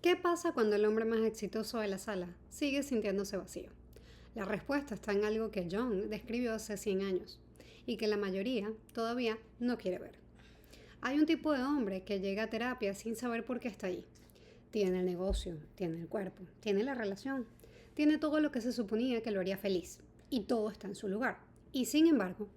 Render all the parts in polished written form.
¿Qué pasa cuando el hombre más exitoso de la sala sigue sintiéndose vacío? La respuesta está en algo que Jung describió hace 100 años y que la mayoría todavía no quiere ver. Hay un tipo de hombre que llega a terapia sin saber por qué está allí. Tiene el negocio, tiene el cuerpo, tiene la relación, tiene todo lo que se suponía que lo haría feliz y todo está en su lugar. Y sin embargo,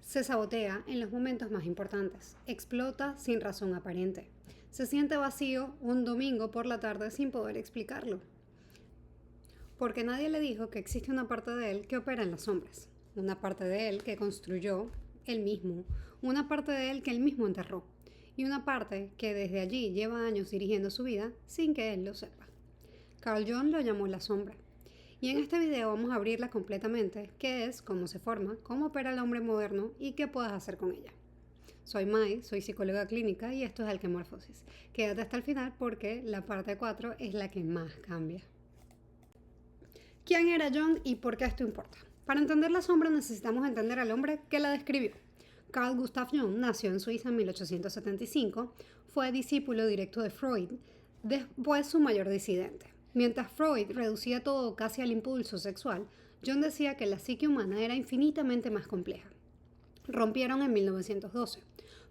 se sabotea en los momentos más importantes, explota sin razón aparente. Se siente vacío un domingo por la tarde sin poder explicarlo. Porque nadie le dijo que existe una parte de él que opera en las sombras. Una parte de él que construyó él mismo. Una parte de él que él mismo enterró. Y una parte que desde allí lleva años dirigiendo su vida sin que él lo sepa. Carl Jung lo llamó la sombra. Y en este video vamos a abrirla completamente, qué es, cómo se forma, cómo opera el hombre moderno y qué puedes hacer con ella. Soy Mai, soy psicóloga clínica y esto es Alquemorfosis. Quédate hasta el final porque la parte 4 es la que más cambia. ¿Quién era Jung y por qué esto importa? Para entender la sombra necesitamos entender al hombre que la describió. Carl Gustav Jung nació en Suiza en 1875, fue discípulo directo de Freud, después su mayor disidente. Mientras Freud reducía todo casi al impulso sexual, Jung decía que la psique humana era infinitamente más compleja. Rompieron en 1912.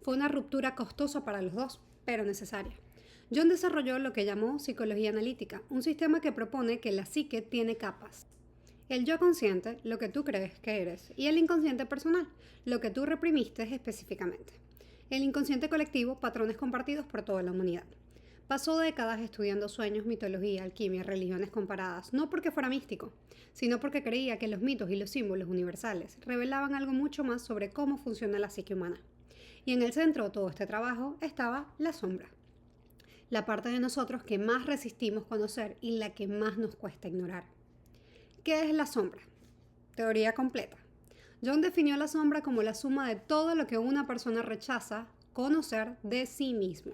Fue una ruptura costosa para los dos, pero necesaria. Jung desarrolló lo que llamó psicología analítica, un sistema que propone que la psique tiene capas. El yo consciente, lo que tú crees que eres, y el inconsciente personal, lo que tú reprimiste específicamente. El inconsciente colectivo, patrones compartidos por toda la humanidad. Pasó décadas estudiando sueños, mitología, alquimia, religiones comparadas, no porque fuera místico, sino porque creía que los mitos y los símbolos universales revelaban algo mucho más sobre cómo funciona la psique humana. Y en el centro de todo este trabajo estaba la sombra, la parte de nosotros que más resistimos conocer y la que más nos cuesta ignorar. ¿Qué es la sombra? Teoría completa. Jung definió la sombra como la suma de todo lo que una persona rechaza conocer de sí mismo.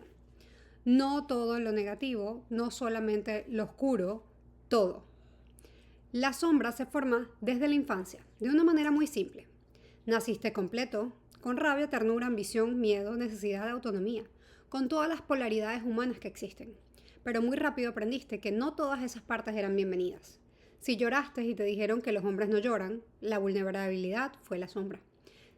No todo lo negativo, no solamente lo oscuro, todo. La sombra se forma desde la infancia, de una manera muy simple. Naciste completo, con rabia, ternura, ambición, miedo, necesidad de autonomía, con todas las polaridades humanas que existen. Pero muy rápido aprendiste que no todas esas partes eran bienvenidas. Si lloraste y te dijeron que los hombres no lloran, la vulnerabilidad fue la sombra.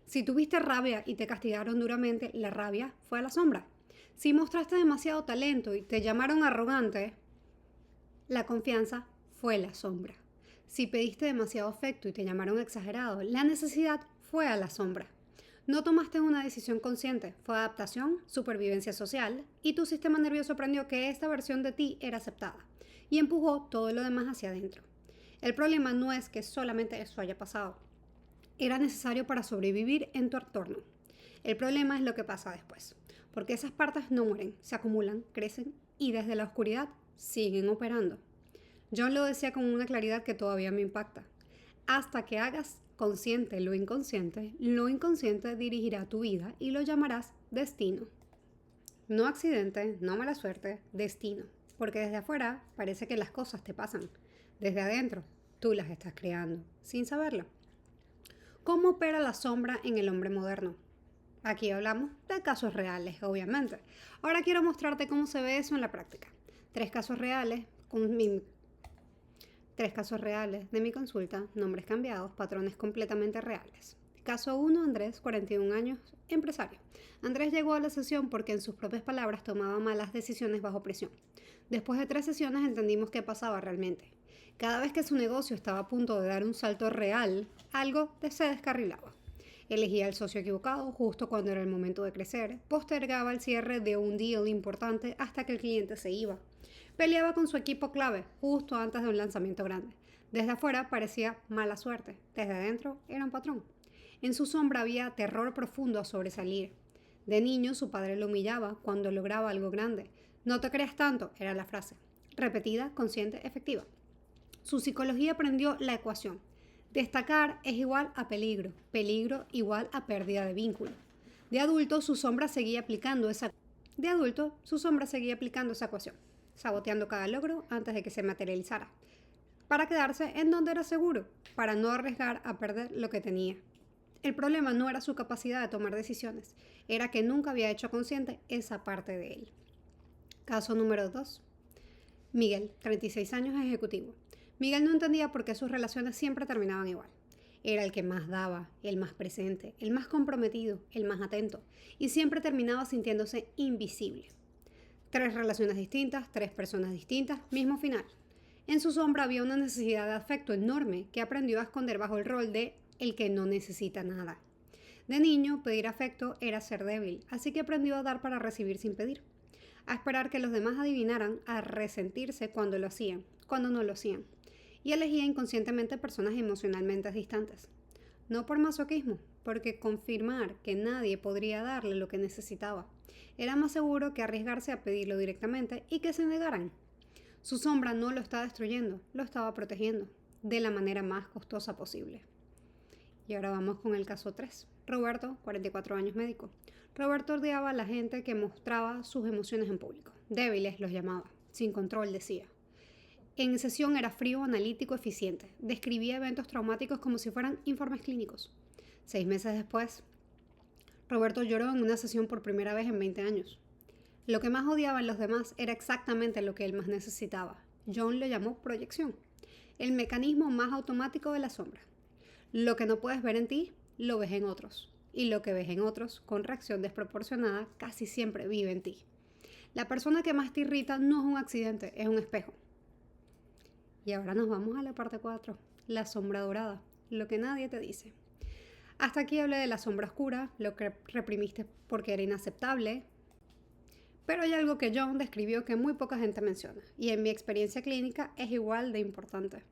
Si tuviste rabia y te castigaron duramente, la rabia fue la sombra. Si mostraste demasiado talento y te llamaron arrogante, la confianza fue la sombra. Si pediste demasiado afecto y te llamaron exagerado, la necesidad fue a la sombra. No tomaste una decisión consciente, fue adaptación, supervivencia social, y tu sistema nervioso aprendió que esta versión de ti era aceptada y empujó todo lo demás hacia adentro. El problema no es que solamente eso haya pasado. Era necesario para sobrevivir en tu entorno. El problema es lo que pasa después, porque esas partes no mueren, se acumulan, crecen y desde la oscuridad siguen operando. John lo decía con una claridad que todavía me impacta. Hasta que hagas consciente lo inconsciente dirigirá tu vida y lo llamarás destino. No accidente, no mala suerte, destino. Porque desde afuera parece que las cosas te pasan. Desde adentro, tú las estás creando, sin saberlo. ¿Cómo opera la sombra en el hombre moderno? Aquí hablamos de casos reales, obviamente. Ahora quiero mostrarte cómo se ve eso en la práctica. Tres casos reales de mi consulta, nombres cambiados, patrones completamente reales. Caso 1, Andrés, 41 años, empresario. Andrés llegó a la sesión porque en sus propias palabras tomaba malas decisiones bajo presión. Después de 3 sesiones entendimos qué pasaba realmente. Cada vez que su negocio estaba a punto de dar un salto real, algo se descarrilaba. Elegía al socio equivocado justo cuando era el momento de crecer, postergaba el cierre de un deal importante hasta que el cliente se iba. Peleaba con su equipo clave justo antes de un lanzamiento grande. Desde afuera parecía mala suerte, desde adentro era un patrón. En su sombra había terror profundo a sobresalir. De niño su padre lo humillaba cuando lograba algo grande. No te creas tanto, era la frase. Repetida, consciente, efectiva. Su psicología aprendió la ecuación. Destacar es igual a peligro, peligro igual a pérdida de vínculo. De adulto su sombra seguía aplicando esa ecuación, saboteando cada logro antes de que se materializara, para quedarse en donde era seguro, para no arriesgar a perder lo que tenía. El problema no era su capacidad de tomar decisiones, era que nunca había hecho consciente esa parte de él. Caso número 2. Miguel, 36 años, ejecutivo. Miguel no entendía por qué sus relaciones siempre terminaban igual. Era el que más daba, el más presente, el más comprometido, el más atento, y siempre terminaba sintiéndose invisible. 3 relaciones distintas, 3 personas distintas, mismo final. En su sombra había una necesidad de afecto enorme que aprendió a esconder bajo el rol de el que no necesita nada. De niño, pedir afecto era ser débil, así que aprendió a dar para recibir sin pedir. A esperar que los demás adivinaran, a resentirse cuando lo hacían, cuando no lo hacían. Y elegía inconscientemente personas emocionalmente distantes. No por masoquismo, porque confirmar que nadie podría darle lo que necesitaba. Era más seguro que arriesgarse a pedirlo directamente y que se negaran. Su sombra no lo estaba destruyendo, lo estaba protegiendo, de la manera más costosa posible. Y ahora vamos con el caso 3. Roberto, 44 años, médico. Roberto odiaba a la gente que mostraba sus emociones en público. Débiles los llamaba, sin control decía. En sesión era frío, analítico, eficiente. Describía eventos traumáticos como si fueran informes clínicos. 6 meses después, Roberto lloró en una sesión por primera vez en 20 años. Lo que más odiaba en los demás era exactamente lo que él más necesitaba. John lo llamó proyección, el mecanismo más automático de la sombra. Lo que no puedes ver en ti, lo ves en otros. Y lo que ves en otros, con reacción desproporcionada, casi siempre vive en ti. La persona que más te irrita no es un accidente, es un espejo. Y ahora nos vamos a la parte 4, la sombra dorada, lo que nadie te dice. Hasta aquí hablé de la sombra oscura, lo que reprimiste porque era inaceptable. Pero hay algo que John describió que muy poca gente menciona, y en mi experiencia clínica es igual de importante.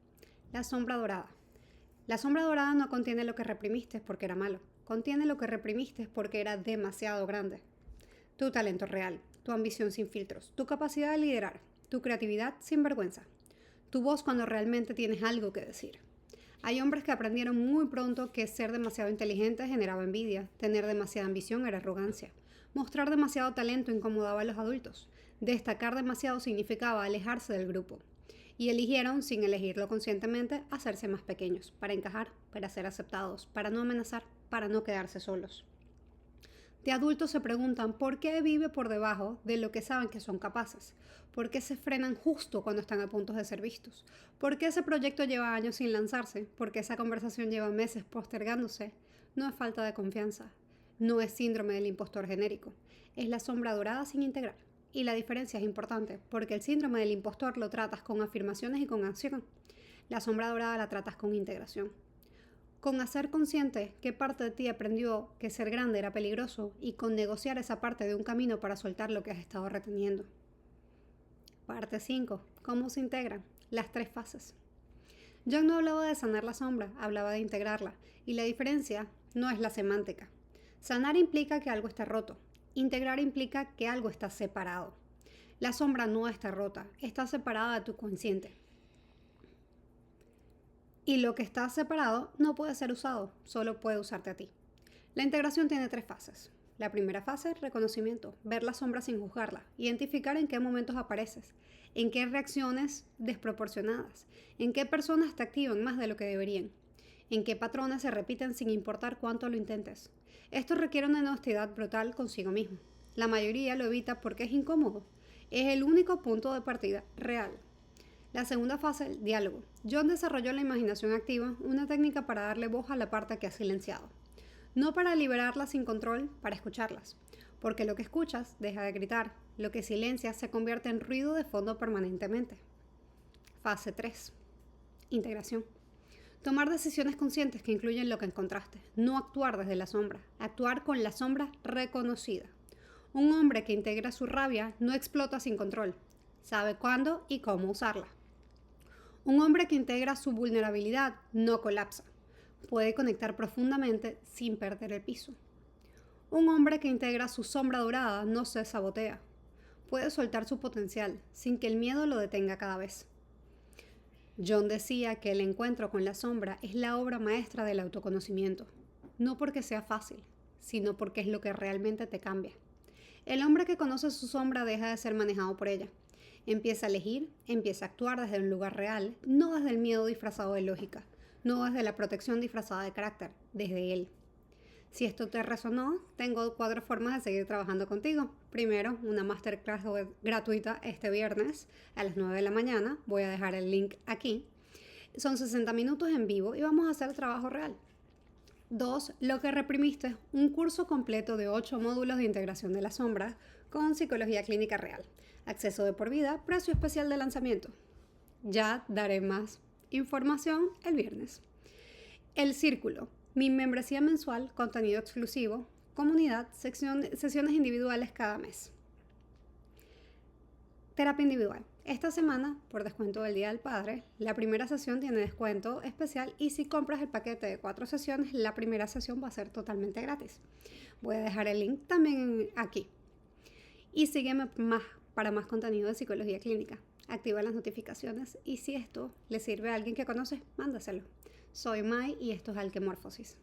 La sombra dorada. La sombra dorada no contiene lo que reprimiste porque era malo, contiene lo que reprimiste porque era demasiado grande. Tu talento real, tu ambición sin filtros, tu capacidad de liderar, tu creatividad sin vergüenza, tu voz cuando realmente tienes algo que decir. Hay hombres que aprendieron muy pronto que ser demasiado inteligente generaba envidia, tener demasiada ambición era arrogancia, mostrar demasiado talento incomodaba a los adultos, destacar demasiado significaba alejarse del grupo. Y eligieron, sin elegirlo conscientemente, hacerse más pequeños, para encajar, para ser aceptados, para no amenazar, para no quedarse solos. De adultos se preguntan por qué vive por debajo de lo que saben que son capaces, por qué se frenan justo cuando están a punto de ser vistos, por qué ese proyecto lleva años sin lanzarse, por qué esa conversación lleva meses postergándose. No es falta de confianza, no es síndrome del impostor genérico, es la sombra dorada sin integrar. Y la diferencia es importante, porque el síndrome del impostor lo tratas con afirmaciones y con acción. La sombra dorada la tratas con integración. Con hacer consciente qué parte de ti aprendió que ser grande era peligroso y con negociar esa parte de un camino para soltar lo que has estado reteniendo. Parte 5. ¿Cómo se integran? Las 3 fases. John no hablaba de sanar la sombra, hablaba de integrarla, y la diferencia no es la semántica. Sanar implica que algo está roto. Integrar implica que algo está separado. La sombra no está rota, está separada de tu consciente. Y lo que está separado no puede ser usado, solo puede usarte a ti. La integración tiene 3 fases. La primera fase es reconocimiento, ver la sombra sin juzgarla, identificar en qué momentos apareces, en qué reacciones desproporcionadas, en qué personas te activan más de lo que deberían, en qué patrones se repiten sin importar cuánto lo intentes. Esto requiere una honestidad brutal consigo mismo. La mayoría lo evita porque es incómodo. Es el único punto de partida real. La segunda fase, el diálogo. John desarrolló la imaginación activa, una técnica para darle voz a la parte que has silenciado. No para liberarlas sin control, para escucharlas. Porque lo que escuchas deja de gritar, lo que silencias se convierte en ruido de fondo permanentemente. Fase 3. Integración. Tomar decisiones conscientes que incluyen lo que encontraste. No actuar desde la sombra, actuar con la sombra reconocida. Un hombre que integra su rabia no explota sin control. Sabe cuándo y cómo usarla. Un hombre que integra su vulnerabilidad no colapsa. Puede conectar profundamente sin perder el piso. Un hombre que integra su sombra dorada no se sabotea. Puede soltar su potencial sin que el miedo lo detenga cada vez. John decía que el encuentro con la sombra es la obra maestra del autoconocimiento. No porque sea fácil, sino porque es lo que realmente te cambia. El hombre que conoce su sombra deja de ser manejado por ella. Empieza a elegir, empieza a actuar desde un lugar real, no desde el miedo disfrazado de lógica, no desde la protección disfrazada de carácter, desde él. Si esto te resonó, tengo 4 formas de seguir trabajando contigo. Primero, una masterclass gratuita este viernes a las 9 de la mañana. Voy a dejar el link aquí. Son 60 minutos en vivo y vamos a hacer trabajo real. 2. Lo que reprimiste, un curso completo de 8 módulos de integración de la sombra con psicología clínica real. Acceso de por vida, precio especial de lanzamiento. Ya daré más información el viernes. El círculo, mi membresía mensual, contenido exclusivo, comunidad, sesiones individuales cada mes. Terapia individual. Esta semana, por descuento del Día del Padre, la primera sesión tiene descuento especial y si compras el paquete de 4 sesiones, la primera sesión va a ser totalmente gratis. Voy a dejar el link también aquí. Y sígueme para más contenido de psicología clínica. Activa las notificaciones y si esto le sirve a alguien que conoces, mándaselo. Soy Mai y esto es Alquemorfosis.